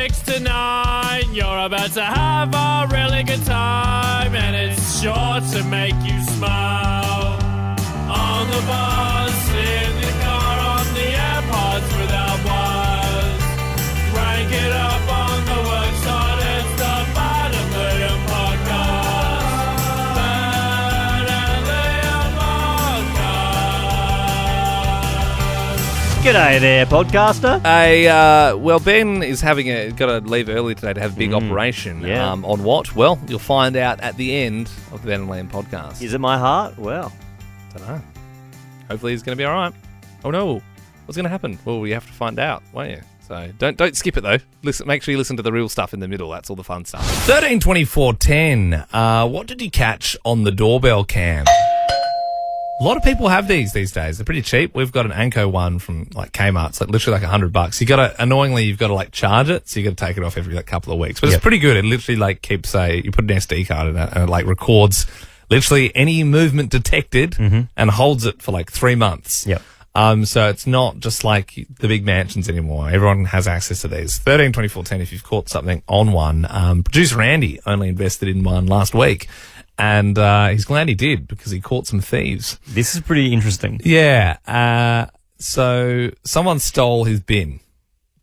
6 to 9. You're about to have a really good time, and it's sure to make you smile. On the bus, in the car, on the AirPods without wires. Rank it up on the worksite, it's the Bad and Liam podcast. Bad and Liam podcast. G'day there, podcaster. Well, Ben is got to leave early today to have a big operation. Yeah. On what? Well, you'll find out at the end of the Ben and Liam podcast. Is it my heart? Well, Don't know. Hopefully he's going to be all right. Oh no, what's going to happen? Well, you have to find out, won't you? So don't skip it though. Make sure you listen to the real stuff in the middle. That's all the fun stuff. 13/24/10. What did you catch on the doorbell cam? A lot of people have these days. They're pretty cheap. We've got an Anko one from like Kmart. It's like literally like $100. You've got to like charge it, so you got to take it off every like couple of weeks. But it's pretty good. It literally like keeps you put an SD card in it and it like records literally any movement detected and holds it for like 3 months. Yep. So it's not just like the big mansions anymore. Everyone has access to these. 13/24/10 if you've caught something on one. Producer Andy only invested in one last week. And he's glad he did because he caught some thieves. this is pretty interesting. Yeah. So someone stole his bin.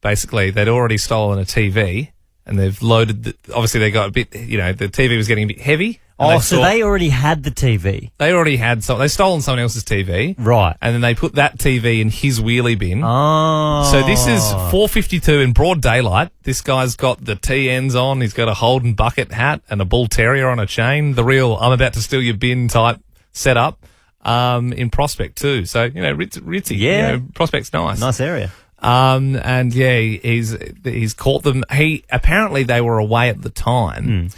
Basically, they'd already stolen a TV and they've loaded obviously they got a bit, the TV was getting a bit heavy. Oh, so they already had the TV. They already had they stolen someone else's TV. Right. And then they put that TV in his wheelie bin. Oh. So this is 4:52 in broad daylight. This guy's got the T-ends on. He's got a Holden bucket hat and a bull terrier on a chain. The real I'm about to steal your bin type setup in Prospect too. So, ritzy. Yeah. Prospect's nice. Nice area. And yeah, he's caught them. Apparently they were away at the time.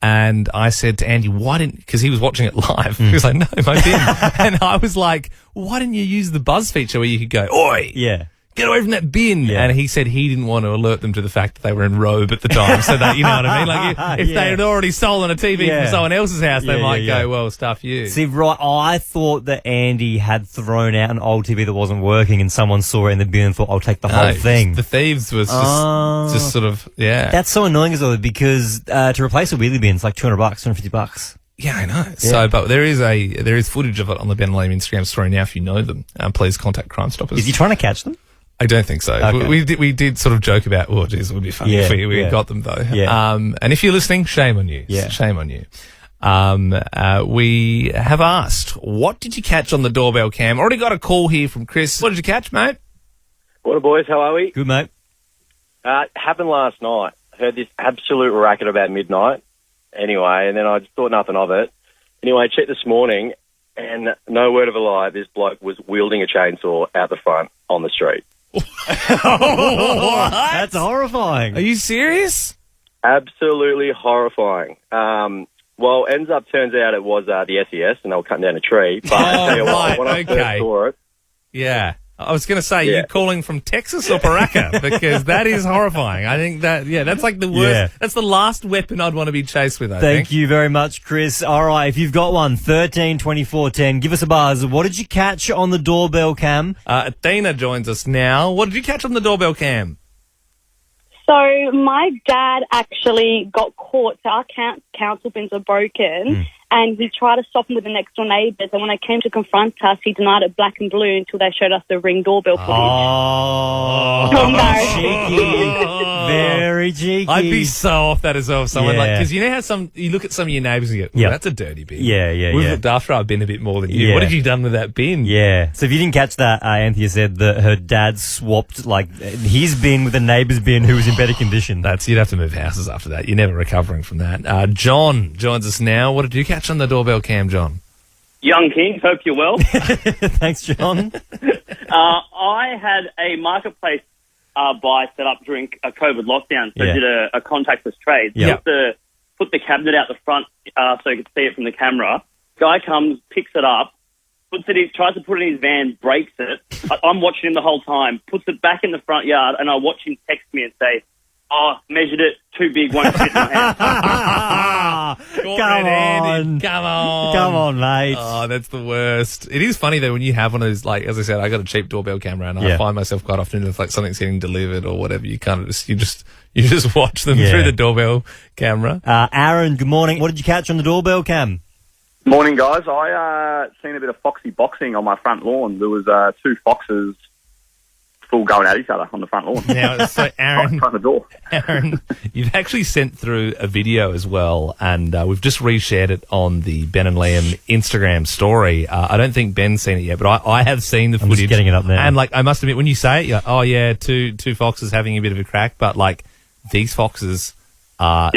And I said to Andy, because he was watching it live. He was like, no, my bin. And I was like, why didn't you use the buzz feature where you could go, oi, Yeah. get away from that bin? Yeah. And he said he didn't want to alert them to the fact that they were in robe at the time. So that, you know what I mean? Like if they had already stolen a TV from someone else's house, they might go, well, stuff you. See, right, I thought that Andy had thrown out an old TV that wasn't working and someone saw it in the bin and thought, I'll take the whole thing. The thieves was just sort of, That's so annoying as well because to replace a wheelie bin, it's like $200, $250. Yeah, I know. So, but there is footage of it on the Ben and Liam Instagram story now. If you know them, please contact Crime Stoppers. Is he trying to catch them? I don't think so. Okay. We did sort of joke about, oh, geez, it would be funny if we got them though. Yeah. And if you're listening, shame on you. Yeah. Shame on you. We have asked, what did you catch on the doorbell cam? Already got a call here from Chris. What did you catch, mate? What boys, how are we? Good, mate. Happened last night. Heard this absolute racket about midnight. Anyway, and then I just thought nothing of it. Anyway, I checked this morning, and no word of a lie, this bloke was wielding a chainsaw out the front on the street. That's horrifying. Are you serious? Absolutely horrifying. Well, turns out it was the SES, and they were cutting down a tree. But I tell you what, when I first saw it, Yeah. I was going to say, you calling from Texas or Paraka? Because that is horrifying. I think that's like the worst. Yeah. That's the last weapon I'd want to be chased with, I Thank think. you very much, Chris. All right, if you've got one, 13/24/10, give us a buzz. What did you catch on the doorbell cam? Athena joins us now. What did you catch on the doorbell cam? So my dad actually got caught. So our council bins were broken, and he tried to stop him with the next door neighbours. And when I came to confront us, he denied it black and blue until they showed us the Ring doorbell footage. Oh, cheeky. Very cheeky. I'd be so off that as well. If someone because you know how you look at some of your neighbours and you go, that's a dirty bin. Yeah. We've looked after our bin a bit more than you. Yeah. What have you done with that bin? Yeah. So if you didn't catch that, Anthea said that her dad swapped like his bin with a neighbour's bin who was in better condition. You'd have to move houses after that. You're never recovering from that. John joins us now. What did you catch on the doorbell cam, John? Young King, hope you're well. Thanks, John. I had a marketplace buy set up during a COVID lockdown, so I did a contactless trade. Yep. Put the cabinet out the front so you could see it from the camera. Guy comes, picks it up, tries to put it in his van, breaks it. I'm watching him the whole time, puts it back in the front yard, and I watch him text me and say, Oh, measured it, too big, won't fit in my hand. Come on. Come on, mate. Oh, that's the worst. It is funny though when you have one of those, like, as I said, I got a cheap doorbell camera and I find myself quite often if like something's getting delivered or whatever, you kind of just watch them through the doorbell camera. Aaron, good morning. What did you catch on the doorbell cam? Morning, guys. I seen a bit of foxy boxing on my front lawn. There was two foxes full going at each other on the front lawn. Now, so Right in front of the door. Aaron, you've actually sent through a video as well, and we've just reshared it on the Ben and Liam Instagram story. I don't think Ben's seen it yet, but I have seen the footage. I'm just getting it up now. And, like, I must admit, when you say it, you're like, oh, yeah, two foxes having a bit of a crack, but, like, these foxes are,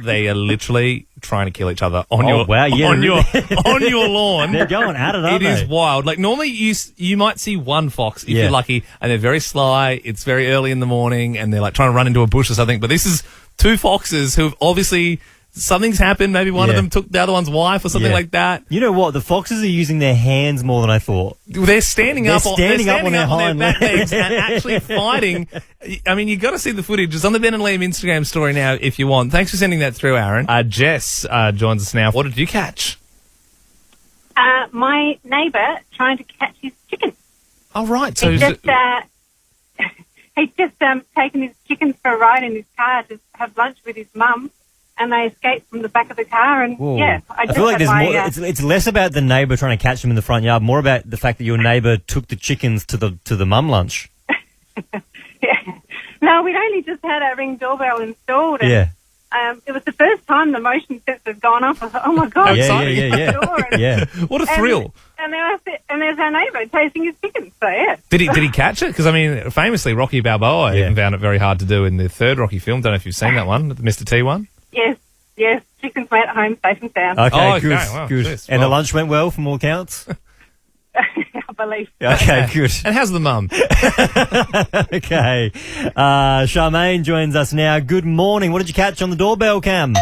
they are literally trying to kill each other on your lawn. They're going at it, aren't It they? is wild. Like, normally you might see one fox if you're lucky, and they're very sly. It's very early in the morning, and they're like trying to run into a bush or something. But this is two foxes who've obviously something's happened. Maybe one of them took the other one's wife or something like that. You know what? The foxes are using their hands more than I thought. They're standing up on their hind back legs legs. and actually fighting. I mean, you've got to see the footage. It's on the Ben and Liam Instagram story now if you want. Thanks for sending that through, Aaron. Jess joins us now. What did you catch? My neighbour trying to catch his chicken. Oh, right. So He's just taken his chickens for a ride in his car to have lunch with his mum, and they escaped from the back of the car. And I feel like there's more. It's less about the neighbour trying to catch them in the front yard, more about the fact that your neighbour took the chickens to the mum lunch. No, we'd only just had our Ring doorbell installed. And, it was the first time the motion sensor had gone off. I thought, oh my God. What a thrill. And there's our neighbour chasing his chickens. So, Did he catch it? Because, I mean, famously, Rocky Balboa even found it very hard to do in the third Rocky film. Don't know if you've seen that one, the Mr. T one. Yes. Chickens made at home safe and sound. Okay, good. Wow, good. Geez, and the lunch went well from all accounts? I believe. Okay, good. And how's the mum? Okay. Charmaine joins us now. Good morning. What did you catch on the doorbell cam?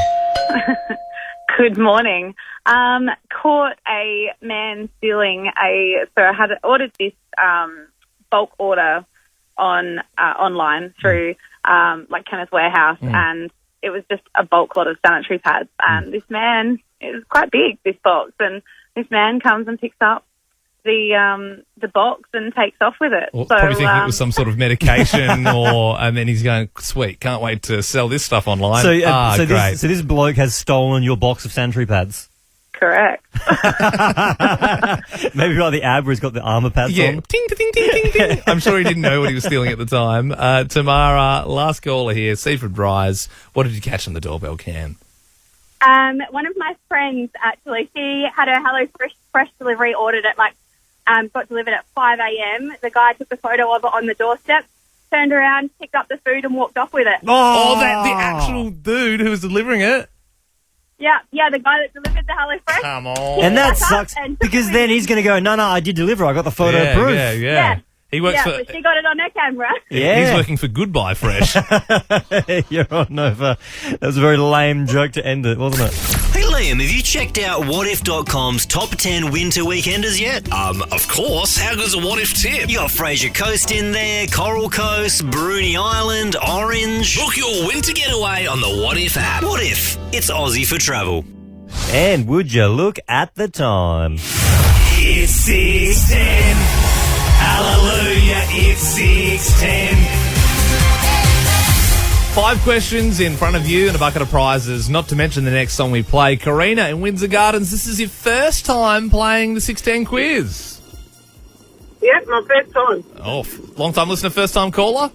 Good morning. Caught a man stealing so I had ordered this bulk order online through like Kenneth Warehouse, and it was just a bulk lot of sanitary pads. And this man, it was quite big, this box, and this man comes and picks up the box and takes off with it. Well, so, probably thinking it was some sort of medication, and then he's going, sweet, can't wait to sell this stuff online. So great. This bloke has stolen your box of sanitary pads. Correct. Maybe like the ab where he's got the armour pads on. Ting, ting, ting, ting, ting. I'm sure he didn't know what he was stealing at the time. Tamara, last caller here, Seaford Rise. What did you catch on the doorbell cam? One of my friends, actually, she had her Hello Fresh delivery ordered at got delivered at 5 a.m. The guy took a photo of it on the doorstep, turned around, picked up the food and walked off with it. Oh, the actual dude who was delivering it? Yeah, the guy that delivered the Hello Fresh. Come on. And that sucks because then he's going to go, no, I did deliver. I got the photo proof. Yeah. He works for. But she got it on her camera. He's working for Goodbye Fresh. You're on over. That was a very lame joke to end it, wasn't it? Hey Liam, have you checked out whatif.com's top 10 winter weekenders yet? Of course. How good's a what if tip? You got Fraser Coast in there, Coral Coast, Bruny Island, Orange. Book your winter getaway on the What If app. What if? It's Aussie for travel. And would you look at the time? It's 6:10. Hallelujah, it's 6:10. 5 questions in front of you and a bucket of prizes, not to mention the next song we play. Karina in Windsor Gardens, this is your first time playing the 610 quiz. Yep, my first time. Oh, long time listener, first time caller?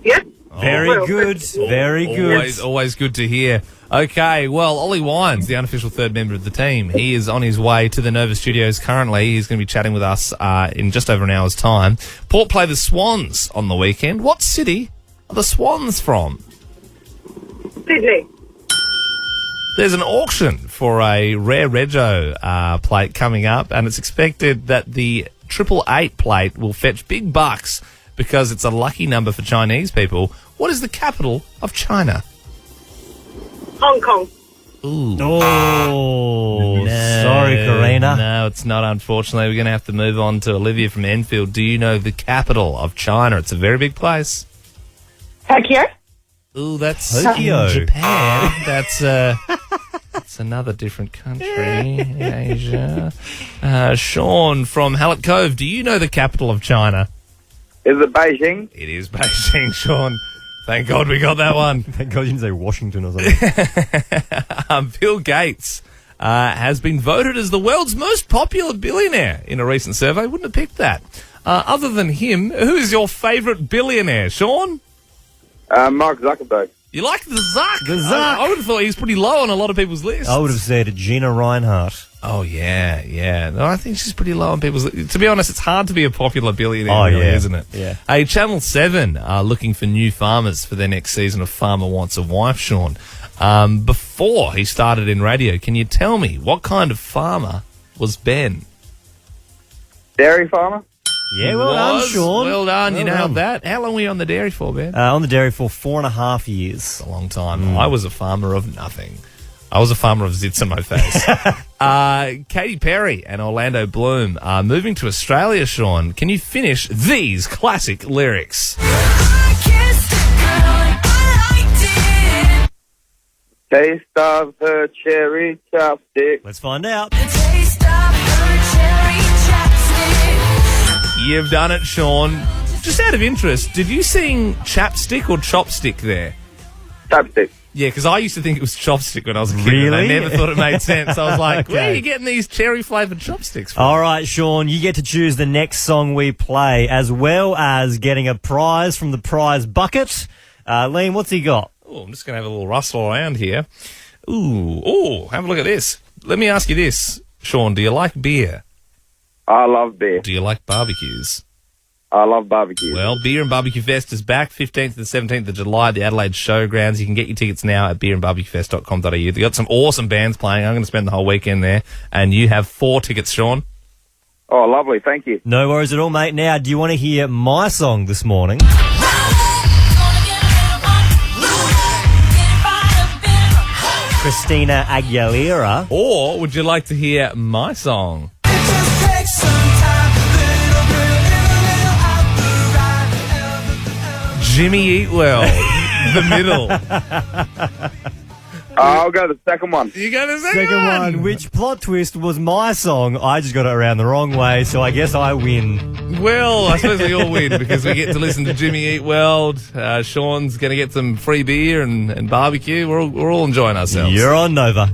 Yep. Very good. Very good. Always good to hear. Okay, well, Ollie Wines, the unofficial third member of the team, he is on his way to the Nova Studios currently. He's going to be chatting with us in just over an hour's time. Port play the Swans on the weekend. What city are the Swans from? Sydney. There's an auction for a rare rego plate coming up, and it's expected that the 888 plate will fetch big bucks because it's a lucky number for Chinese people. What is the capital of China? Hong Kong. Ooh. Oh, sorry, Karina. No, it's not, unfortunately. We're going to have to move on to Olivia from Enfield. Do you know the capital of China? It's a very big place. Tokyo. Ooh, that's Tokyo. in Japan. That's another different country in Asia. Sean from Hallett Cove, do you know the capital of China? Is it Beijing? It is Beijing, Sean. Thank God we got that one. Thank God you didn't say Washington or something. Bill Gates has been voted as the world's most popular billionaire in a recent survey. Wouldn't have picked that. Other than him, who is your favourite billionaire, Sean? Mark Zuckerberg. You like the Zuck? The Zuck. I would have thought he's pretty low on a lot of people's lists. I would have said Gina Reinhardt. Oh, yeah. No, I think she's pretty low on people's lists. To be honest, it's hard to be a popular billionaire, Oh, really, yeah. isn't it? Yeah. Hey, Channel 7 are looking for new farmers for their next season of Farmer Wants a Wife, Sean. Before he started in radio, can you tell me what kind of farmer was Ben? Dairy farmer? Yeah, well done, Sean. Well done. You Well nailed done. that. How long were you on the dairy for, Ben? On the dairy for 4.5 years. A long time. I was a farmer of nothing. I was a farmer of zits on my face. Katy Perry and Orlando Bloom are moving to Australia, Sean. Can you finish these classic lyrics? Taste of her cherry chopstick. Let's find out. You've done it, Sean. Just out of interest, did you sing chapstick or chopstick there? Chopstick. Yeah, because I used to think it was chopstick when I was a kid. Really? And I never thought it made sense. I was like, Okay. where are you getting these cherry-flavoured chopsticks from? All right, Sean, you get to choose the next song we play, as well as getting a prize from the prize bucket. Liam, what's he got? Oh, I'm just going to have a little rustle around here. Ooh, have a look at this. Let me ask you this, Sean. Do you like beer? I love beer. Do you like barbecues? I love barbecue. Well, Beer and Barbecue Fest is back 15th to the 17th of July at the Adelaide Showgrounds. You can get your tickets now at beerandbarbecuefest.com.au. They've got some awesome bands playing. I'm going to spend the whole weekend there. And you have 4 tickets, Sean. Oh, lovely. Thank you. No worries at all, mate. Now, do you want to hear my song this morning? Christina Aguilera. Or would you like to hear my song? Jimmy Eat Well, The Middle. I'll go the second one. You got the Second one, which plot twist was my song. I just got it around the wrong way, so I guess I win. Well, I suppose we all win because we get to listen to Jimmy Eat Well. Sean's going to get some free beer and barbecue. We're all enjoying ourselves. You're on Nova.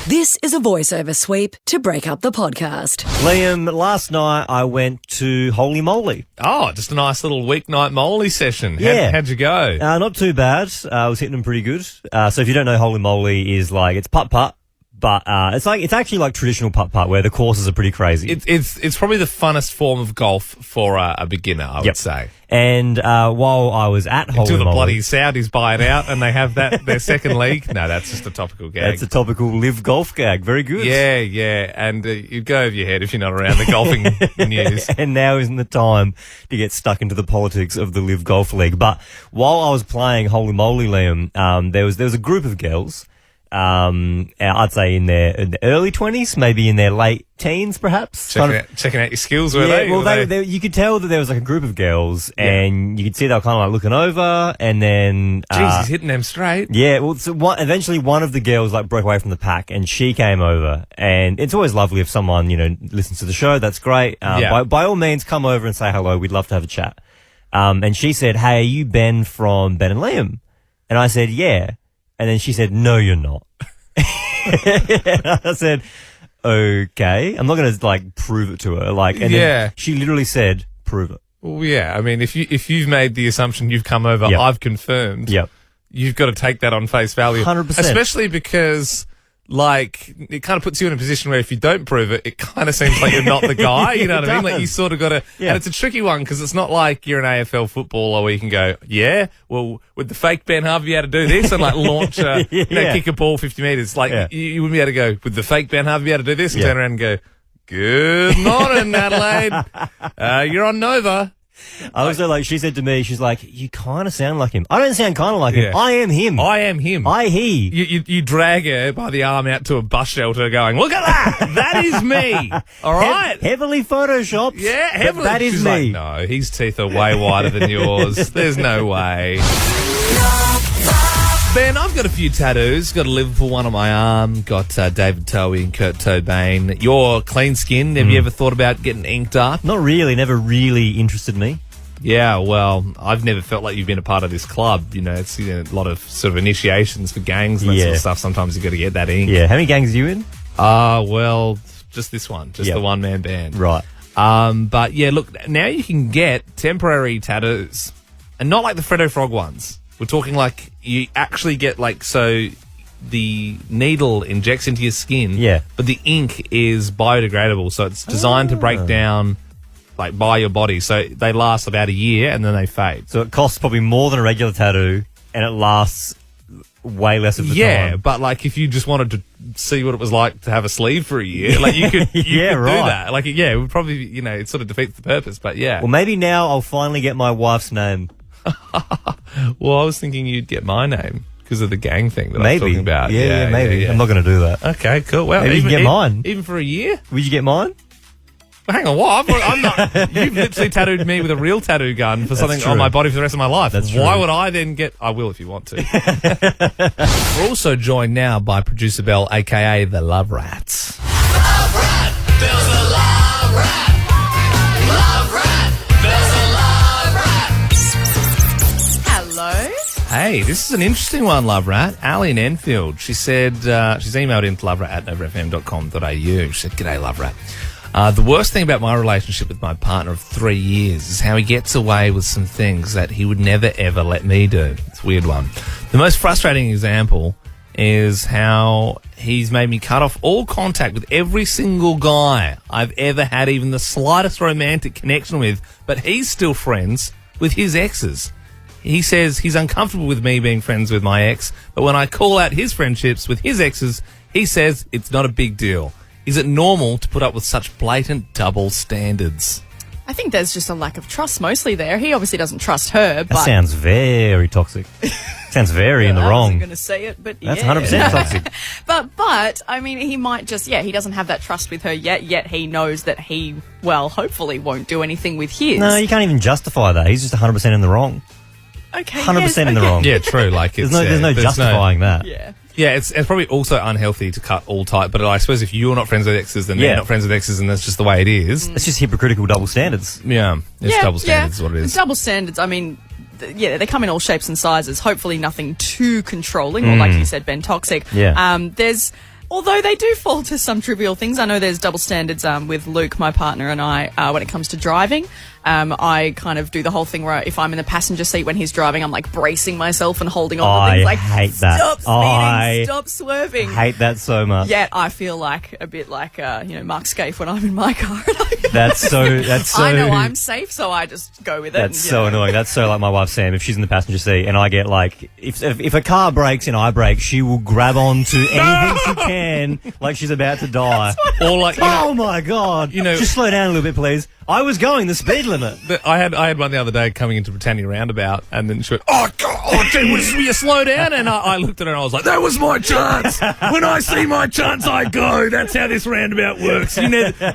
This is a voiceover sweep to break up the podcast. Liam, last night I went to Holy Moly. Oh, just a nice little weeknight moly session. Yeah. How'd you go? Not too bad. I was hitting them pretty good. So if you don't know, Holy Moly is like, it's putt-putt, but it's actually like traditional putt-putt where the courses are pretty crazy. It's probably the funnest form of golf for a beginner, I would say. And while I was at Holy Until the Moly... bloody Saudis buy it out and they have their second league. No, that's just a topical gag. That's a topical live golf gag. Very good. Yeah. And you'd go over your head if you're not around the golfing news. And now isn't the time to get stuck into the politics of the live golf league. But while I was playing Holy Moly, Liam, there was a group of girls... I'd say in the early 20s, maybe in their late teens, perhaps. Checking out your skills, were they? Well, they you could tell that there was like a group of girls, and you could see they were kind of like looking over, and then... Jeez, he's hitting them straight. Yeah, well, so eventually one of the girls like broke away from the pack, and she came over, and it's always lovely if someone, listens to the show, that's great. By all means, come over and say hello, we'd love to have a chat. And she said, hey, are you Ben from Ben and Liam? And I said, yeah. And then she said, no, you're not. I said, okay. I'm not going to, prove it to her. Then she literally said, prove it. Well, yeah. I mean, if you've made the assumption you've come over, I've confirmed. Yep. You've got to take that on face value. 100%. Especially because... it kind of puts you in a position where if you don't prove it, it kind of seems like you're not the guy. You know what I mean? Like you sort of got to, and it's a tricky one because it's not like you're an AFL footballer where you can go, well, with the fake Ben Harvey, be able to do this and launch, kick a ball 50 metres. You wouldn't be able to go with the fake Ben Harvey, be able to do this and turn around and go, good morning, Adelaide. You're on Nova. I also like, she said to me, she's like, you kind of sound like him. I don't sound kind of like him. I am him. I am him. He. You drag her by the arm out to a bus shelter going, look at that. That is me. All right. Heavily photoshopped. Yeah, heavily. That is She's me. Like, no, his teeth are way wider than yours. There's no way. Ben, I've got a few tattoos. Got a Liverpool one on my arm. Got David Towie and Kurt Cobain. You're clean skinned. Have you ever thought about getting inked up? Not really. Never really interested me. Yeah, well, I've never felt like you've been a part of this club. You know, it's a lot of sort of initiations for gangs and that sort of stuff. Sometimes you've got to get that ink. Yeah. How many gangs are you in? Well, just this one. Just the one-man band. Right. But yeah, look, now you can get temporary tattoos. And not like the Freddo Frog ones. We're talking like you actually get like, so the needle injects into your skin. Yeah. But the ink is biodegradable. So it's designed to break down like by your body. So they last about a year and then they fade. So it costs probably more than a regular tattoo and it lasts way less of the time. Yeah, but like if you just wanted to see what it was like to have a sleeve for a year, like you could, you could do that. Like, yeah, it would probably, you know, it sort of defeats the purpose, but yeah. Well, maybe now I'll finally get my wife's name. Well, I was thinking you'd get my name because of the gang thing that I was talking about. Yeah, maybe. Yeah. I'm not going to do that. Okay, cool. Well, maybe you can get mine. Even for a year? Would you get mine? Well, hang on, what? I'm not. You've literally tattooed me with a real tattoo gun for something on my body for the rest of my life. That's true. Why would I then get? I will if you want to. We're also joined now by producer Belle, aka the Love Rats. Love Rat, Bell's a Love Rat. Love Rat, Bell's a Love Rat. Hello. Hey, this is an interesting one, Love Rat. Ali in Enfield. She said she's emailed in to loverat@novafm.com.au. She said, "G'day, Love Rat. The worst thing about my relationship with my partner of 3 years is how he gets away with some things that he would never, ever let me do." It's a weird one. The most frustrating example is how he's made me cut off all contact with every single guy I've ever had even the slightest romantic connection with, but he's still friends with his exes. He says he's uncomfortable with me being friends with my ex, but when I call out his friendships with his exes, he says it's not a big deal. Is it normal to put up with such blatant double standards? I think there's just a lack of trust mostly there. He obviously doesn't trust her, but... That sounds very toxic. Sounds very in the I wrong. wasn't going to say it, but That's yeah. 100% toxic. But, I mean, he might just, he doesn't have that trust with her yet he knows that he, well, hopefully won't do anything with his. No, you can't even justify that. He's just 100% in the wrong. Okay, 100% in the wrong. Yeah, true. Like there's no justifying that. Yeah. Yeah, it's probably also unhealthy to cut all tight, but I suppose if you're not friends with exes, then they're not friends with exes, and that's just the way it is. It's just hypocritical double standards. Yeah, it's double standards is what it is. Double standards, I mean, they come in all shapes and sizes. Hopefully nothing too controlling, or like you said, Ben, toxic. Yeah. Although they do fall to some trivial things. I know there's double standards with Luke, my partner, and I when it comes to driving. I kind of do the whole thing where if I'm in the passenger seat when he's driving, I'm like bracing myself and holding on to things like, hate that. Stop speeding, stop swerving. I hate that so much. Yet I feel like a bit like Mark Scaife when I'm in my car. That's so. I know I'm safe, so I just go with it. That's so annoying. That's so like my wife Sam. If she's in the passenger seat and I get like, if a car brakes and I brake, she will grab onto anything she can, like she's about to die. Or like, oh my god, just slow down a little bit, please. I was going the speed limit. I had one the other day coming into Britannia Roundabout, and then she went, "Oh God, gee, will you slow down?" And I looked at her and I was like, "That was my chance. When I see my chance, I go. That's how this roundabout works. You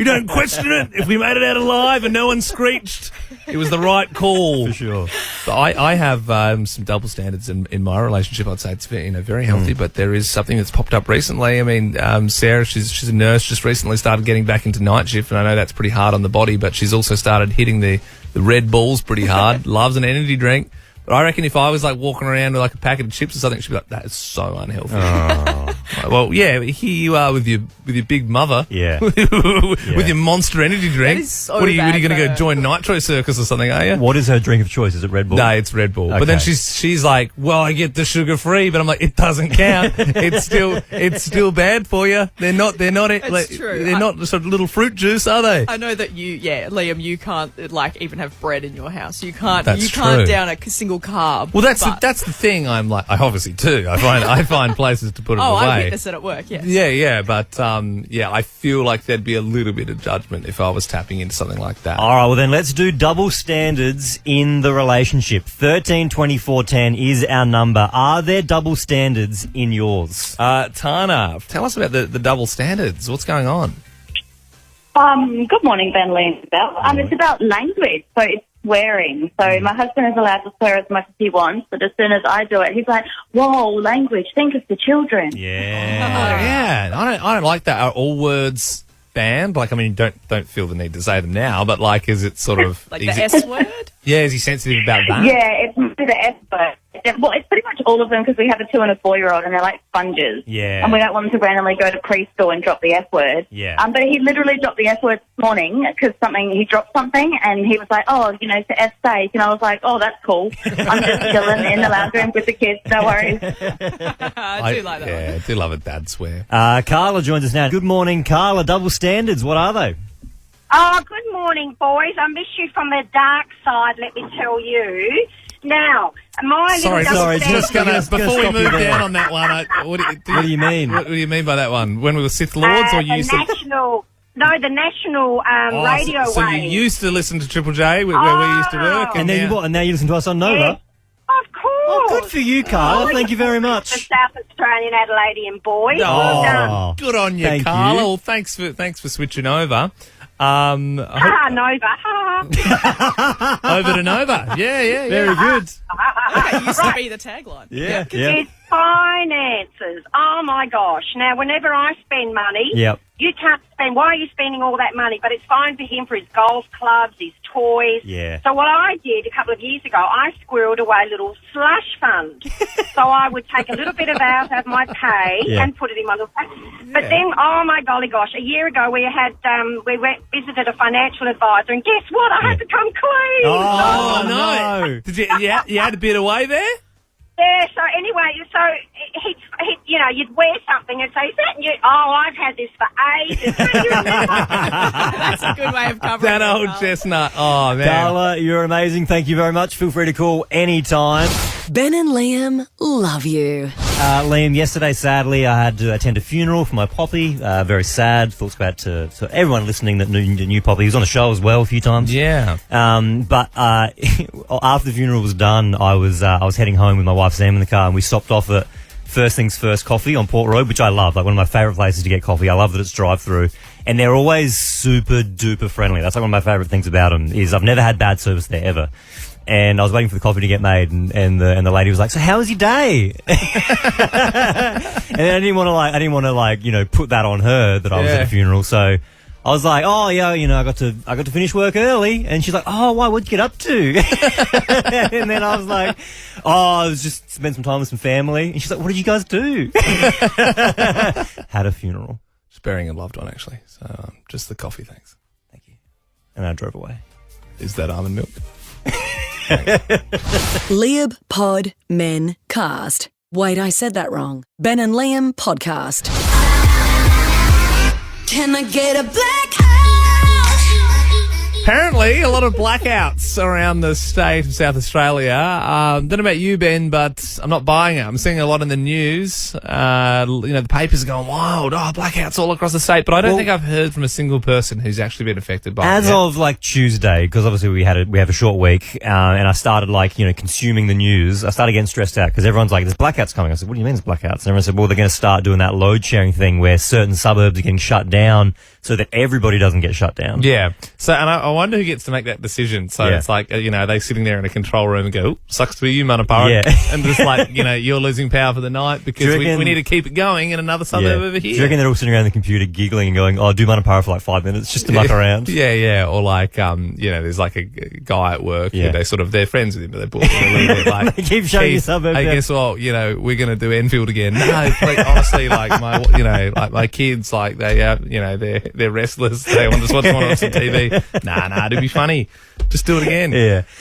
don't question it. If we made it out alive and no one screeched, it was the right call for sure." But I have some double standards in my relationship. I'd say it's very healthy, but there is something that's popped up recently. I mean, Sarah, she's a nurse, just recently started getting back into night shift, and I know that's pretty hard on the body, but she's also started hitting the Red Bulls pretty hard. Loves an energy drink. But I reckon if I was like walking around with like a packet of chips or something, she'd be like, "That is so unhealthy." Oh. Well, yeah, here you are with your big mother. Yeah. With your Monster energy drink. That is so what are you bad going to for go her. join Nitro Circus or something, are you? What is her drink of choice? Is it Red Bull? No, it's Red Bull. Okay. But then she's like, "Well, I get the sugar free," but I'm like, "It doesn't count. it's still bad for you. They're not It's true. They're not sort of little fruit juice, are they?" I know that Liam, you can't like even have bread in your house. You can't That's down true. a single single car. Well, that's the thing. I obviously do. I find places to put it away. I witness it at work. Yes. Yeah. But I feel like there'd be a little bit of judgment if I was tapping into something like that. All right, well then let's do double standards in the relationship. 13 24 10 is our number. Are there double standards in yours? Tana, tell us about the double standards. What's going on? Good morning, Ben, Lee, and Belle. It's about language, so it's swearing. So my husband is allowed to swear as much as he wants, but as soon as I do it, he's like, "Whoa, language! Think of the children." Yeah. I don't like that. Are all words banned? Like, I mean, don't feel the need to say them now, but like, is it sort of like the S word? Yeah, is he sensitive about that? Yeah, it's the S word. Well, it's pretty much all of them because we have a 2- and a 4-year-old, and they're like sponges. Yeah. And we don't want them to randomly go to preschool and drop the F word. Yeah. But he literally dropped the F word this morning because he dropped something, and he was like, "Oh, it's the F steak," and I was like, "Oh, that's cool. I'm just chilling in the lounge room with the kids. No worries." I do like that. Yeah, I do love a dad swear. Carla joins us now. Good morning, Carla. Double standards. What are they? Oh, good morning, boys. I miss you from the dark side, let me tell you. Now, my Sorry, just before we move down on that one, what do you mean? What do you mean by that one? When we were Sith Lords, or you used the national radio so wave. you used to listen to Triple J, where we used to work, and now you listen to us on Nova. Yeah. Of course. Oh, good for you, Carla. Thank you very much. The South Australian Adelaidean boys. Well done. Good on you, Thank Carla. you. Well, thanks for switching over. Nova. Over to Nova. Yeah. Very good. That used to be the tagline. Yeah. It's finances. Oh, my gosh. Now, whenever I spend money, you can't spend. Why are you spending all that money? But it's fine for him for his golf clubs, his toys. Yeah. So what I did a couple of years ago, I squirreled away a little slush fund. So I would take a little bit of out of my pay and put it in my little pack. But then, oh my golly gosh, a year ago we had visited a financial advisor, and guess what? I had to come clean. Oh, no. Did you had a bit away there? Yeah, so anyway, he you'd wear something and say, "Is that you?" "Oh, I've had this for ages." That's a good way of covering that old chestnut. Oh, man. Carla, you're amazing. Thank you very much. Feel free to call anytime. Ben and Liam love you. Liam, yesterday, sadly, I had to attend a funeral for my Poppy. Very sad. Thoughts go out to everyone listening that knew Poppy. He was on the show as well a few times. Yeah. But after the funeral was done, I was heading home with my wife Sam in the car, and we stopped off at First Things First Coffee on Port Road, which I love. Like, one of my favourite places to get coffee. I love that it's drive-through. And they're always super duper friendly. That's like one of my favourite things about them, is I've never had bad service there ever. And I was waiting for the coffee to get made, and the lady was like, "So how was your day?" And I didn't want to put that on her that I was at a funeral. So I was like, "Oh yeah, I got to finish work early." And she's like, "Oh, why? What'd you get up to?" And then I was like, "Oh, I was just spent some time with some family." And she's like, "What did you guys do?" Had a funeral. Just burying a loved one, actually. So just the coffee, thanks. Thank you. And I drove away. Is that almond milk? Liam Pod Men Cast. Wait, I said that wrong. Ben and Liam Podcast. Can I get a blackout? Apparently, a lot of blackouts around the state of South Australia. Don't know about you, Ben, but I'm not buying it. I'm seeing a lot in the news. The papers are going wild. Oh, blackouts all across the state. But I don't think I've heard from a single person who's actually been affected by it. As of Tuesday, because obviously we have a short week, and I started consuming the news. I started getting stressed out because everyone's like, "There's blackouts coming." I said, "What do you mean there's blackouts?" And everyone said, "Well, they're going to start doing that load sharing thing where certain suburbs are getting shut down so that everybody doesn't get shut down." Yeah. So, and I wonder who gets to make that decision. So it's like, are they sitting there in a control room and go, "Sucks to be you, Manapara." Yeah. And just you're losing power for the night because we need to keep it going in another suburb over here. Do you reckon they're all sitting around the computer giggling and going, "Oh, do Manapara for 5 minutes just to muck around"? Yeah. Or there's like a guy at work who they're friends with him, but they bought him a little bit like, they keep showing you suburbs. I guess we're going to do Enfield again. No, honestly, my kids, they're restless. They want to watch one on some TV. Nah, it'd be funny. Just do it again.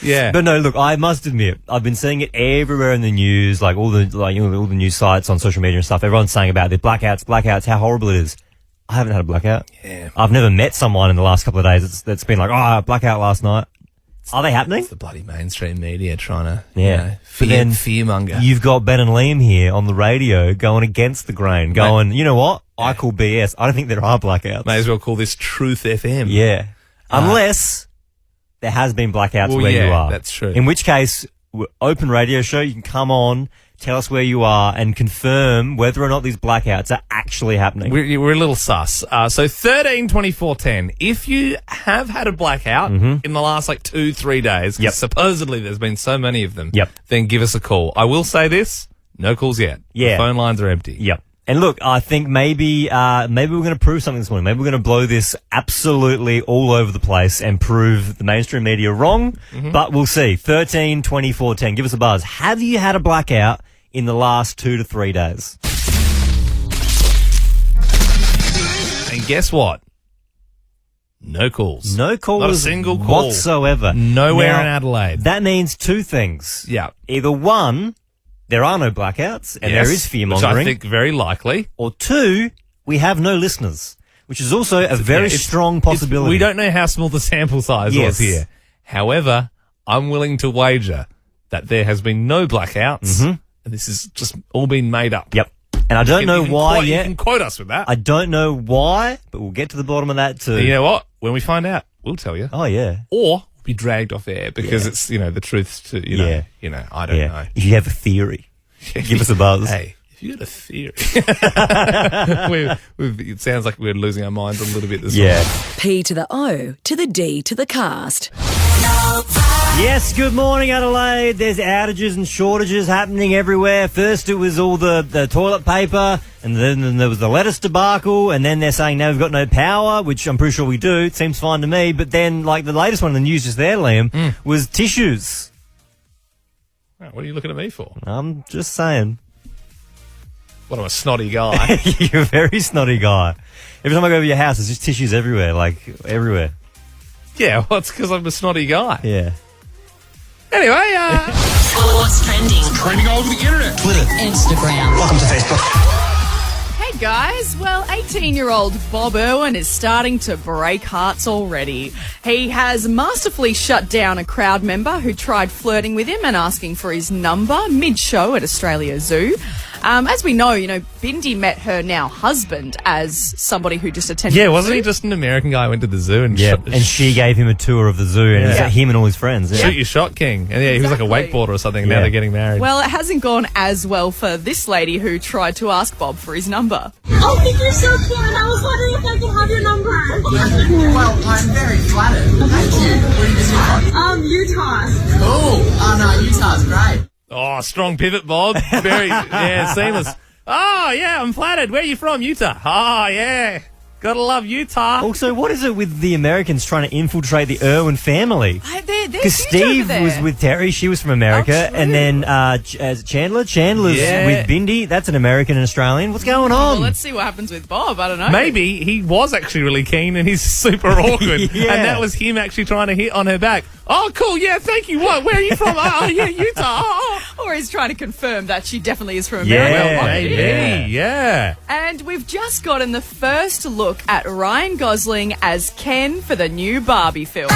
Yeah. But no, look, I must admit, I've been seeing it everywhere in the news, all the news sites on social media and stuff. Everyone's saying about the blackouts, how horrible it is. I haven't had a blackout. Yeah. I've never met someone in the last couple of days that's been like, "Oh, blackout last night." Are they happening? It's the bloody mainstream media trying to fearmonger. You've got Ben and Liam here on the radio going against the grain, going, you know what? I call BS. I don't think there are blackouts. May as well call this Truth FM. Yeah. Unless there has been blackouts where you are. That's true. In which case, open radio show, you can come on, tell us where you are, and confirm whether or not these blackouts are actually happening. We're a little sus. So 13 24 10. If you have had a blackout in the last 2-3 days, 'cause supposedly there's been so many of them, then give us a call. I will say this, no calls yet. Yeah. The phone lines are empty. Yep. And look, I think maybe we're going to prove something this morning. Maybe we're going to blow this absolutely all over the place and prove the mainstream media wrong. But we'll see. 13 24 10. Give us a buzz. Have you had a blackout in the last 2 to 3 days? And guess what? No calls. No calls. Not a single call whatsoever. Nowhere Now, in Adelaide. That means two things. Yeah. Either one, there are no blackouts and there is fear which mongering. I think very likely. Or two, we have no listeners, which is also a very strong possibility. We don't know how small the sample size was here. However, I'm willing to wager that there has been no blackouts and this has just all been made up. Yep. And I don't know why yet. You can quote us with that. I don't know why, but we'll get to the bottom of that too. And you know what? When we find out, we'll tell you. Oh, yeah. Or we'll be dragged off air because it's, the truth to, I don't know. If you have a theory, give us a buzz. Hey, if you got a theory. It sounds like we're losing our minds a little bit this morning. P to the O to the D to the cast. Yes, good morning, Adelaide. There's outages and shortages happening everywhere. First it was all the toilet paper, and then there was the lettuce debacle, and then they're saying now we've got no power, which I'm pretty sure we do. It seems fine to me. But then, the latest one in the news just there, Liam, was tissues. What are you looking at me for? I'm just saying. What, I'm a snotty guy? You're a very snotty guy. Every time I go over your house, there's just tissues everywhere, everywhere. Yeah, well, it's because I'm a snotty guy. Yeah. Anyway, What's trending? Trending all over the internet. Twitter. Instagram. Welcome to Facebook. Hey guys, well, 18-year-old Bob Irwin is starting to break hearts already. He has masterfully shut down a crowd member who tried flirting with him and asking for his number mid-show at Australia Zoo. As we know, Bindi met her now husband as somebody who just attended the wasn't zoo. he just an American guy who went to the zoo and and she gave him a tour of the zoo, and it was him and all his friends. Shoot your shot, King. And he was like a wakeboarder or something, and now they're getting married. Well, it hasn't gone as well for this lady who tried to ask Bob for his number. Oh, I think you're so cute, and I was wondering if I could have your number. Well, I'm very flattered. Thank you. Where do you visit? Utah. Oh, no, Utah's great. Oh, strong pivot, Bob. Very, seamless. Oh, yeah, I'm flattered. Where are you from? Utah. Oh, yeah. Gotta love Utah. Also, what is it with the Americans trying to infiltrate the Irwin family? Because Steve was with Terry, she was from America, and then Chandler's with Bindi, that's an American and Australian. What's going on? Well, let's see what happens with Bob. I don't know. Maybe he was actually really keen and he's super awkward, and that was him actually trying to hit on her back. Oh, cool, yeah, thank you. What? Where are you from? Oh, yeah, Utah. Or he's trying to confirm that she definitely is from America. Well, maybe, yeah. And we've just gotten the first look at Ryan Gosling as Ken for the new Barbie film.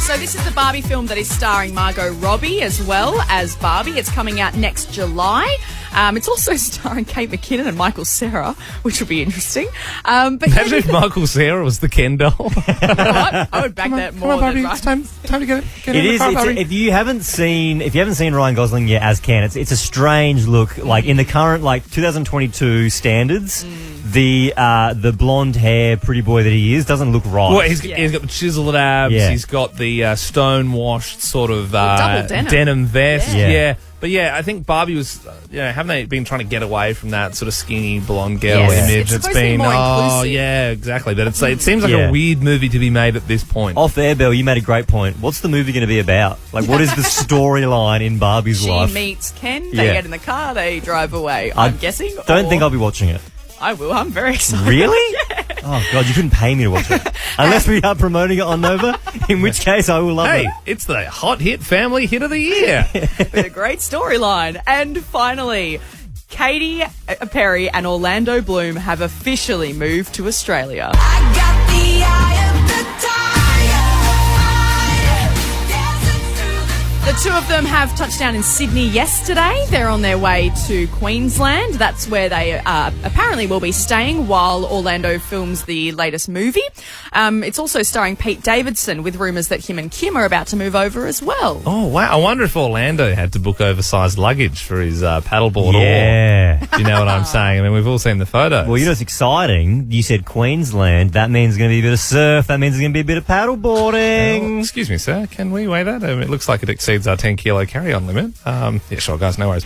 So this is the Barbie film that is starring Margot Robbie as well as Barbie. It's coming out next July. It's also starring Kate McKinnon and Michael Cera, which will be interesting. But imagine if Michael Cera was the Ken doll. You know what? I would back that more than Ryan. It's time to get it in the car, Barbie. If you haven't seen Ryan Gosling yet as Ken, it's a strange look. Like in the current 2022 standards, the blonde hair pretty boy that he is doesn't look right. Well, he's got the chiseled abs. Yeah. He's got the stone washed sort of double denim vest. Yeah. But I think Barbie was, haven't they been trying to get away from that sort of skinny blonde girl image? It's been more inclusive. Yeah, exactly. But it seems like a weird movie to be made at this point. Off air, Belle, you made a great point. What's the movie going to be about? What is the storyline in Barbie's life? She meets Ken, they get in the car, they drive away. I'm guessing. Don't think I'll be watching it. I will. I'm very excited. Really? Yeah. Oh, God, you couldn't pay me to watch it. Unless we are promoting it on Nova, in which case I will love it. Hey, it's the hot hit family hit of the year. With a great storyline. And finally, Katy Perry and Orlando Bloom have officially moved to Australia. I got the The two of them have touched down in Sydney yesterday. They're on their way to Queensland. That's where they apparently will be staying while Orlando films the latest movie. It's also starring Pete Davidson, with rumours that him and Kim are about to move over as well. Oh, wow. I wonder if Orlando had to book oversized luggage for his paddleboard. Yeah. Do you know what I'm saying? I mean, we've all seen the photos. Well, you know what's exciting? You said Queensland. That means there's going to be a bit of surf. That means there's going to be a bit of paddleboarding. Oh, excuse me, sir. Can we weigh that? It looks like it exceeds our 10-kilo carry-on limit. Yeah, sure, guys. No worries.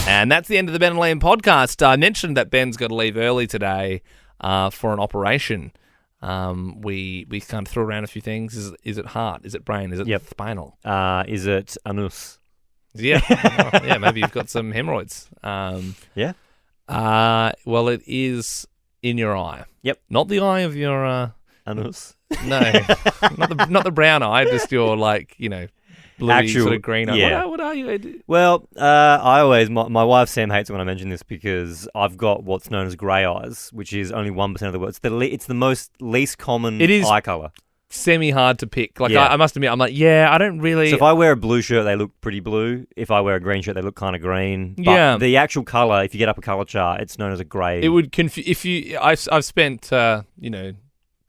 And that's the end of the Ben and Liam podcast. I mentioned that Ben's got to leave early today for an operation. We kind of threw around a few things. Is it heart? Is it brain? Is it spinal? Is it anus? Yeah. Yeah, maybe you've got some hemorrhoids. Yeah. Well, it is in your eye. Yep. Not the eye of your... anus. No. not the brown eye, just your, bluey Actual, sort of green eye. yeah. What are you? Well, I always... My wife, Sam, hates it when I mention this because I've got what's known as grey eyes, which is only 1% of the world. It's the most least common eye colour. Semi-hard to pick. I must admit, I'm like, I don't really... So if I wear a blue shirt, they look pretty blue. If I wear a green shirt, they look kind of green. But Yeah. the actual colour, if you get up a colour chart, it's known as a grey. It would confuse... If you... I've spent,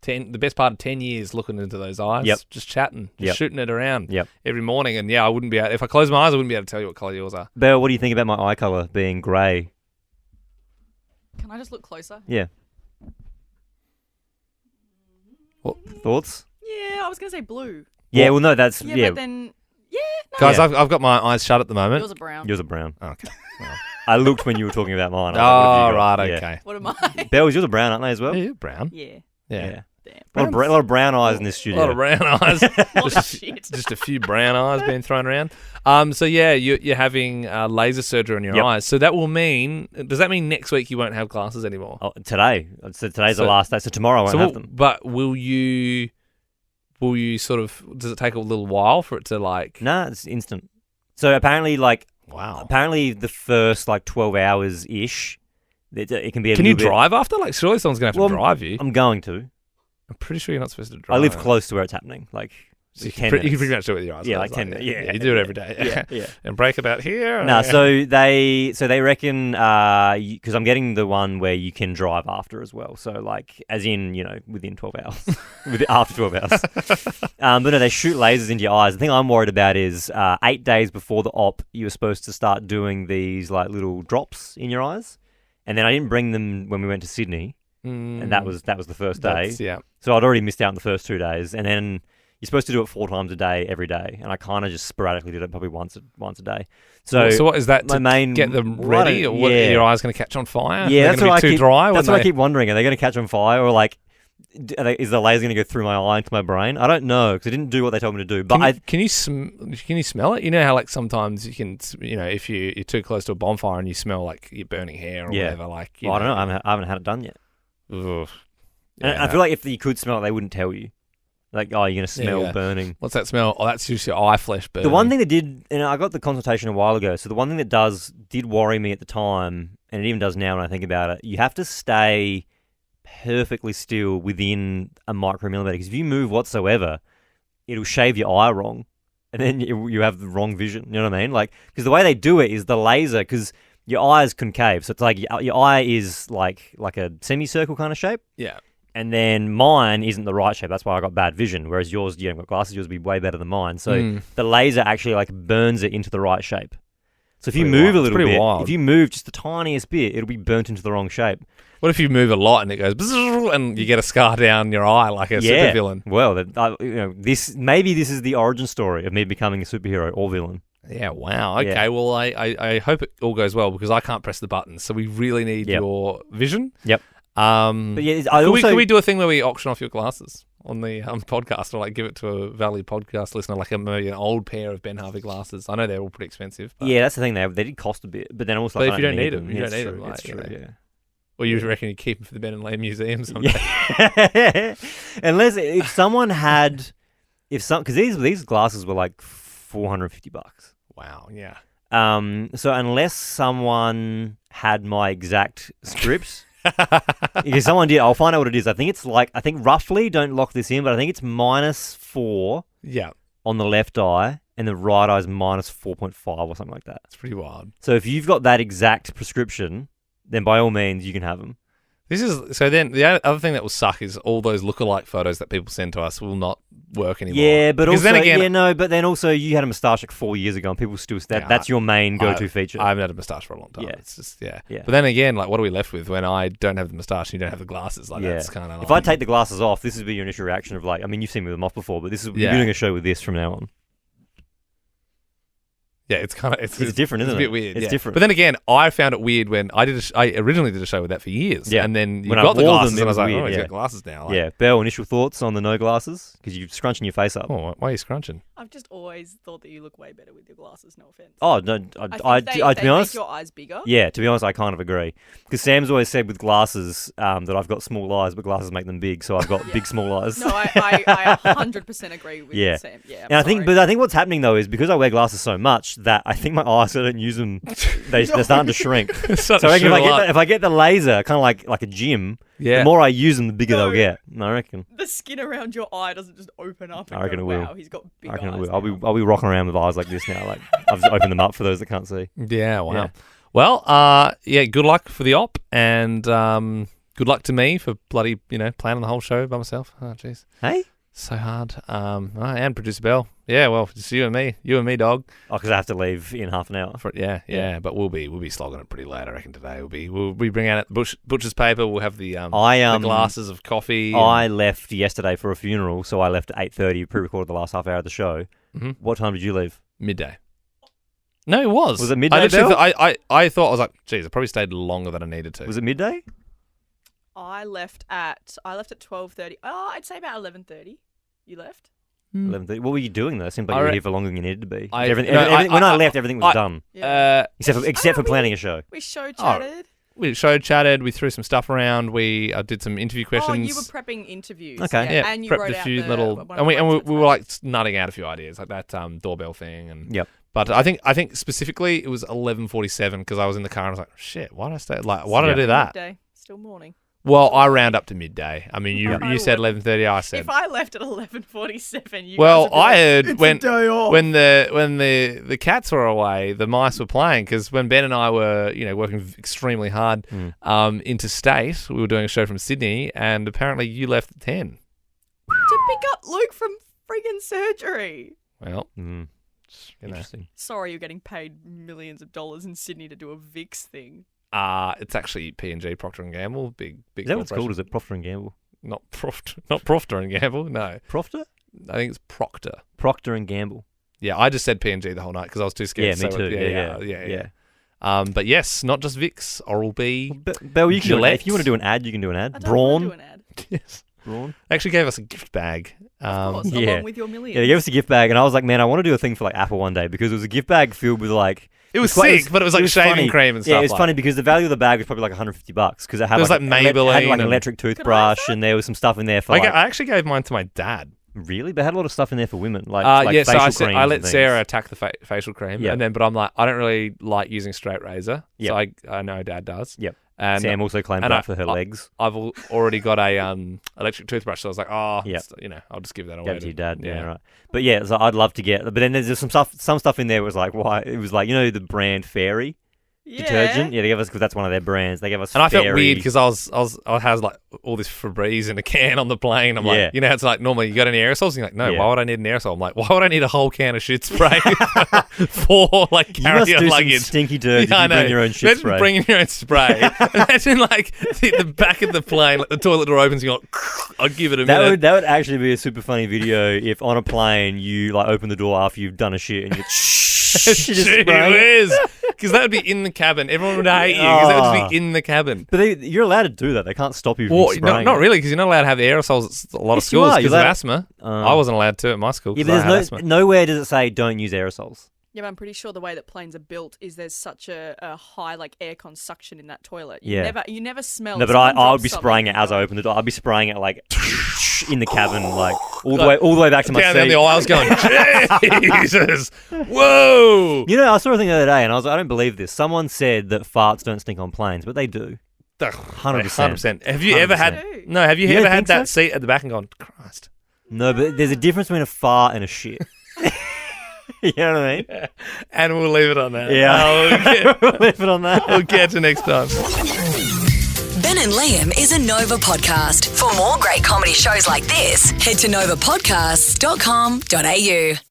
the best part of 10 years looking into those eyes. Yep. Just chatting. Just Yep. shooting it around. Yep. Every morning. And I wouldn't be able... If I close my eyes, I wouldn't be able to tell you what colour yours are. Beryl, what do you think about my eye colour being grey? Can I just look closer? Yeah. What? Thoughts? Yeah, I was going to say blue. Yeah, well, no, that's... Yeah, but then... Yeah, no. Guys, I've got my eyes shut at the moment. Yours are brown. Yours are brown. Okay. Well. I looked when you were talking about mine. Oh, right, okay. What am I? Beryl, yours are brown, aren't they, as well? Yeah, you're brown. Yeah. Yeah. A lot of brown eyes in this studio. A lot of brown eyes. just a few brown eyes being thrown around. So yeah, you're having laser surgery on your eyes. So that will mean, does that mean next week you won't have glasses anymore? Oh, today. So today's the last day. So tomorrow I won't have them. But will you sort of, does it take a little while for it to Nah, it's instant. So apparently wow. Apparently the first 12 hours-ish, it can be a Can you little bit... drive after? Surely someone's going to have to drive you. I'm going to. I'm pretty sure you're not supposed to drive. I live close to where it's happening. So you can pretty much do it with your eyes. Yeah, 10 minutes. Yeah, you do it every day. Yeah. And break about here. No, so they reckon, because I'm getting the one where you can drive after as well. So as in, within 12 hours. After 12 hours. But no, they shoot lasers into your eyes. The thing I'm worried about is 8 days before the op, you were supposed to start doing these little drops in your eyes. And then I didn't bring them when we went to Sydney. And that was the first day. Yeah. So I'd already missed out on the first 2 days. And then you're supposed to do it 4 times a day, every day. And I kind of just sporadically did it probably once a day. So what is that to main, get them ready? Or what, are your eyes going to catch on fire? Yeah, that's what too dry? That's what I keep wondering. Are they going to catch on fire? Or is the laser going to go through my eye into my brain? I don't know because I didn't do what they told me to do. But can you smell it? You know how sometimes you can, if you're too close to a bonfire and you smell your burning hair or whatever. I don't know. I haven't had it done yet. Ugh. And I feel like if you could smell it, they wouldn't tell you. You're going to smell burning. What's that smell? Oh, that's just your eye flesh burning. The one thing that did, and I got the consultation a while ago, so the one thing that did worry me at the time, and it even does now when I think about it, you have to stay perfectly still within a micromillimeter, because if you move whatsoever, it'll shave your eye wrong, and then you have the wrong vision, you know what I mean? Because the way they do it is the laser, because your eye is concave, so it's your eye is like a semicircle kind of shape. Yeah. And then mine isn't the right shape. That's why I got bad vision. Whereas yours, you haven't got glasses, yours would be way better than mine. So the laser actually burns it into the right shape. So if you move a little bit, if you move just the tiniest bit, it'll be burnt into the wrong shape. What if you move a lot and it goes bzzz, and you get a scar down your eye like a supervillain? Well, this is the origin story of me becoming a superhero or villain. Yeah, wow. Okay, well, I hope it all goes well because I can't press the buttons. So we really need your vision. Yep. But yeah, can we do a thing where we auction off your glasses on the podcast, or give it to a valued podcast listener, maybe an old pair of Ben Harvey glasses? I know they're all pretty expensive. But yeah, that's the thing. They did cost a bit, but then also if you don't need them, you don't need them. That's true. Yeah. Or you reckon you keep them for the Ben and Liam Museum someday? Yeah. Unless if someone had, because these glasses were $450. Wow. Yeah. So unless someone had my exact script. If someone did, I'll find out what it is. I think roughly, don't lock this in, but I think it's -4 yeah. on the left eye and the right eye's minus 4.5 or something like that. It's pretty wild. So if you've got that exact prescription, then by all means you can have them. Then the other thing that will suck is all those lookalike photos that people send to us will not work anymore. Yeah, but because also, then again, but then also you had a moustache like 4 years ago and people still, that's your main go-to feature. I haven't had a moustache for a long time. Yeah. It's just, yeah. But then again, like, what are we left with when I don't have the moustache and you don't have the glasses? Like, that's kind of If I take the glasses off, this would be your initial reaction of like, I mean, you've seen me with them off before, but you're doing a show with this from now on. Yeah, it's kind of it's different, isn't it? It's a bit weird. It's different. But then again, I found it weird when I originally did a show with that for years. Yeah. And then you When I got the wore glasses them, it and I was was like, weird, oh, he's yeah. got glasses now. Like, Yeah, Belle, initial thoughts on the no glasses? Because you're scrunching your face up. Oh, why are you scrunching? I've just always thought that you look way better with your glasses. No offense. Oh, no, I think to be honest, make your eyes bigger. Yeah, to be honest, I kind of agree. Because Sam's always said with glasses that I've got small eyes, but glasses make them big, so I've got big, small eyes. No, I 100% agree with Sam. Yeah, I think what's happening though is because I wear glasses so much that I think my eyes, I don't use them. They're starting to shrink. So I reckon if I get the laser, kind of like a gym, the more I use them, the bigger they'll get. I reckon. The skin around your eye doesn't just open up. And I reckon go, it will. Wow, he's got big I reckon eyes. it will. I'll be rocking around with eyes like this now. Like I've just opened them up for those that can't see. Yeah, wow. Yeah. Well, good luck for the op, and good luck to me for bloody, planning the whole show by myself. Oh, jeez. Hey? So hard. And producer Bell. Yeah, well, just you and me, dog. Oh, because I have to leave in half an hour. Yeah. But we'll be slogging it pretty late. I reckon today we'll bring out butcher's paper. We'll have the the glasses of coffee. I left yesterday for a funeral, so I left at 8:30. Pre-recorded the last half hour of the show. Mm-hmm. What time did you leave? Midday. No, it was. Was it midday? I thought I was like, geez, I probably stayed longer than I needed to. Was it midday? I left at 12:30. Oh, I'd say about 11:30. You left? 11:30. What were you doing though? It seemed like you were here for longer than you needed to be. When I left, everything was done. Yeah. Except for planning a show. We show chatted. We chatted. We threw some stuff around. We did some interview questions. Oh, you were prepping interviews. Okay. Yeah, and you prepped wrote a out few the little, and we were like nutting out a few ideas, like that doorbell thing, and yep. But I think specifically it was 11:47 because I was in the car and I was like, shit, why did I stay? Like, why did I do that? Midday, still morning. Well, I round up to midday. I mean, you said 11:30. I said if I left at 11:47, well, I heard it's when a day off. when the cats were away, the mice were playing because when Ben and I were working extremely hard interstate, we were doing a show from Sydney, and apparently you left at 10 to pick up Luke from friggin' surgery. Well, interesting. Sorry, you're getting paid millions of dollars in Sydney to do a VIX thing. It's actually P&G, Procter and Gamble, big. Is that what it's called? Is it Procter and Gamble? Not Procter and Gamble. No, Procter. I think it's Procter. Procter and Gamble. Yeah, I just said P&G the whole night because I was too scared. Yeah, me too. Yeah. But yes, not just Vicks, Oral-B. Belle, you can if you want to do an ad, you can do an ad. Braun. Want to do an ad. Yes. Braun. They actually gave us a gift bag. Of course, along with your millions. Yeah, they gave us a gift bag, and I was like, man, I want to do a thing for like Apple one day because it was a gift bag filled with like. It was sick, but it was like shaving funny. cream and stuff. Yeah, it was funny because the value of the bag was probably like $150 because it had was like Maybelline had like an and- electric toothbrush, and there was some stuff in there for. I Like, actually gave mine to my dad. really, they had a lot of stuff in there for women, like So facial creams I and let things. Sarah attack the facial cream, Yep. and then but I'm like, I don't really like using straight razor, Yep. so I know Dad does. Yep. And Sam also claimed that for her legs. I've already got a electric toothbrush, so I was like, Yep. I'll just give that away. Gave it to your dad. Yeah, right. But yeah, so I'd love to get. But then there's some stuff in there was like, why? It was like, the brand Fairy detergent. Yeah, they gave us because that's one of their brands. They gave us. And I felt Fairy. weird because I had like all this Febreze in a can on the plane. I'm like, it's like normally you got any aerosols? And you're like, no, why would I need an aerosol? I'm like, why would I need a whole can of shit spray for like You must carry-on do luggage? some stinky dirty. Yeah, I If you bring know. your own shit Imagine spray. bringing your own spray. Imagine like the back of the plane, like the toilet door opens, you're like, I'd give it a minute. That would actually be a super funny video if on a plane you like open the door after you've done a shit and you Because that would be in the cabin. Everyone would hate you because that would just be in the cabin. But you're allowed to do that. They can't stop you from Well, spraying. not really, because you're not allowed to have aerosols at a lot of Yes, you schools are. because You're of allowed- asthma. I wasn't allowed to at my school Yeah, because but I had there's asthma. nowhere does it say don't use aerosols. Yeah, but I'm pretty sure the way that planes are built is there's such a high like aircon suction in that toilet. Yeah. You never smell. No, if but someone I would drops be something spraying in it as your- I open the door. I'd be spraying it like in the cabin, like all the way back to my down seat. the aisles going, Jesus, whoa! I saw a thing the other day, and I was like, I don't believe this. Someone said that farts don't stink on planes, but they do. 100%. Have you ever had? No, have you You ever don't had think that seat at the back and gone, Christ? No, but there's a difference between a fart and a shit. You know what I mean? And we'll leave it on that. Yeah. We'll leave it on that. We'll get to next time. Ben and Liam is a Nova podcast. For more great comedy shows like this, head to novapodcasts.com.au.